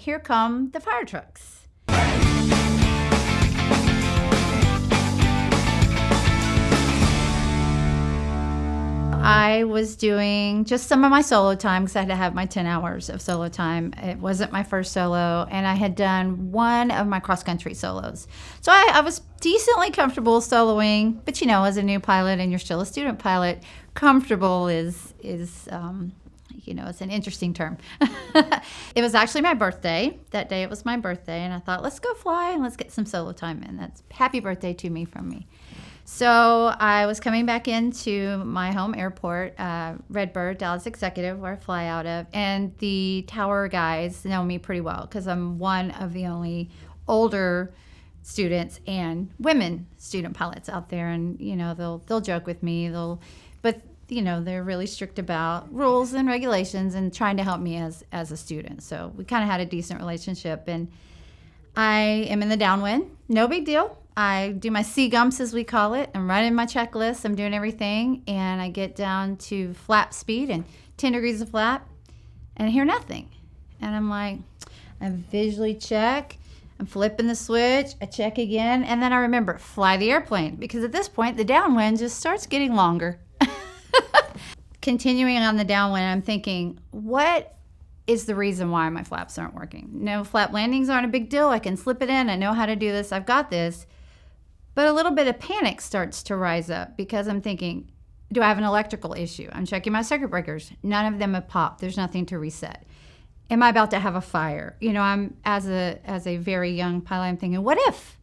here come the fire trucks. I was doing just some of my solo time because I had to have my 10 hours of solo time. It wasn't my first solo, and I had done one of my cross-country solos. So I was decently comfortable soloing, but as a new pilot and you're still a student pilot, comfortable is it's an interesting term. It was actually my birthday. That day it was my birthday, and I thought, let's go fly and let's get some solo time in. That's happy birthday to me from me. So I was coming back into my home airport, Redbird, Dallas Executive, where I fly out of, and the tower guys know me pretty well because I'm one of the only older students and women student pilots out there, and they'll joke with me, but they're really strict about rules and regulations and trying to help me as a student. So we kind of had a decent relationship, and I am in the downwind. No big deal. I do my C-gumps, as we call it. I'm running my checklist. I'm doing everything. And I get down to flap speed and 10 degrees of flap, and I hear nothing. And I'm like, I visually check. I'm flipping the switch. I check again. And then I remember, fly the airplane. Because at this point, the downwind just starts getting longer. Continuing on the downwind, I'm thinking, what is the reason why my flaps aren't working? No, flap landings aren't a big deal. I can slip it in. I know how to do this. I've got this. But a little bit of panic starts to rise up because I'm thinking, do I have an electrical issue? I'm checking my circuit breakers. None of them have popped. There's nothing to reset. Am I about to have a fire? I'm as a very young pilot, I'm thinking, what if?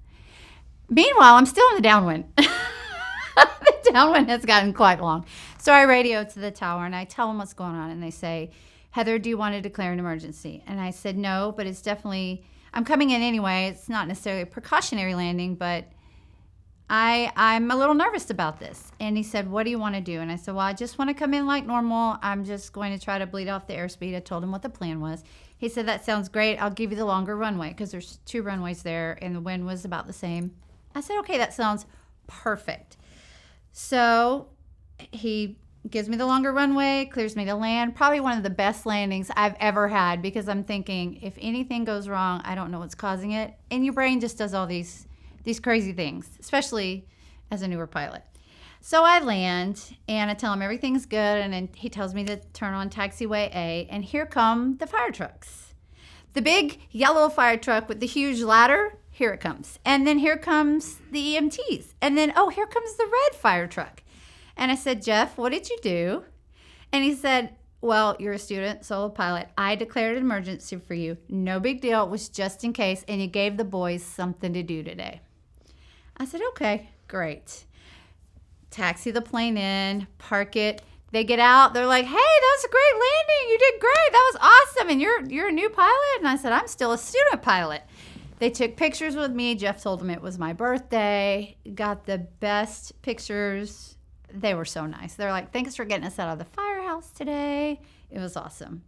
Meanwhile, I'm still in the downwind. The downwind has gotten quite long. So I radio to the tower and I tell them what's going on, and they say, Heather, do you want to declare an emergency? And I said, no, but it's definitely, I'm coming in anyway. It's not necessarily a precautionary landing, but I'm a little nervous about this. And he said, what do you want to do? And I said, well, I just want to come in like normal. I'm just going to try to bleed off the airspeed. I told him what the plan was. He said, that sounds great. I'll give you the longer runway because there's 2 runways there and the wind was about the same. I said, okay, that sounds perfect. So he gives me the longer runway, clears me to land. Probably one of the best landings I've ever had because I'm thinking, if anything goes wrong, I don't know what's causing it. And your brain just does all these crazy things, especially as a newer pilot. So I land and I tell him everything's good, and then he tells me to turn on taxiway A, and here come the fire trucks. The big yellow fire truck with the huge ladder, here it comes. And then here comes the EMTs. And then, here comes the red fire truck. And I said, Jeff, what did you do? And he said, well, you're a student, solo pilot. I declared an emergency for you. No big deal. It was just in case. And you gave the boys something to do today. I said, okay, great. Taxi the plane in, park it. They get out. They're like, hey, that was a great landing. You did great. That was awesome. And you're a new pilot? And I said, I'm still a student pilot. They took pictures with me. Jeff told them it was my birthday. Got the best pictures. They were so nice. They're like, thanks for getting us out of the firehouse today. It was awesome.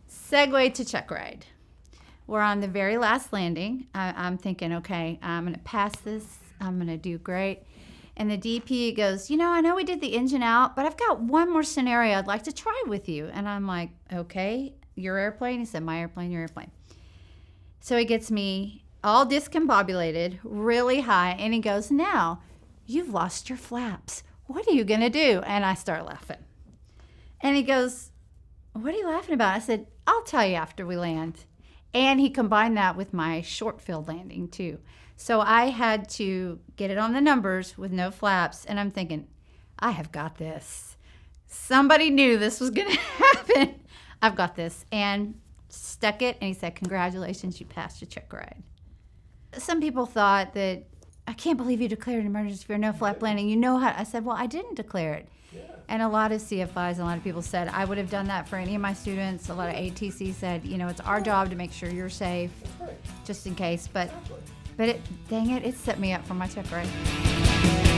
Segue to check ride. We're on the very last landing. I'm thinking, okay, I'm going to pass this. I'm going to do great. And the DP goes, I know we did the engine out, but I've got one more scenario I'd like to try with you. And I'm like, okay, your airplane? He said, my airplane, your airplane. So he gets me all discombobulated, really high, and he goes, now, you've lost your flaps. What are you going to do? And I start laughing. And he goes, what are you laughing about? I said, I'll tell you after we land. And he combined that with my short field landing, too. So I had to get it on the numbers with no flaps, and I'm thinking, I have got this. Somebody knew this was going to happen. I've got this. And stuck it, and he said, congratulations, you passed your check ride. Some people thought that, I can't believe you declared an emergency for no flap landing. You know how. I said, well, I didn't declare it. Yeah. And a lot of CFIs and a lot of people said, I would have done that for any of my students. A lot of ATC said, it's our job to make sure you're safe, just in case. But dang it, it set me up for my check ride.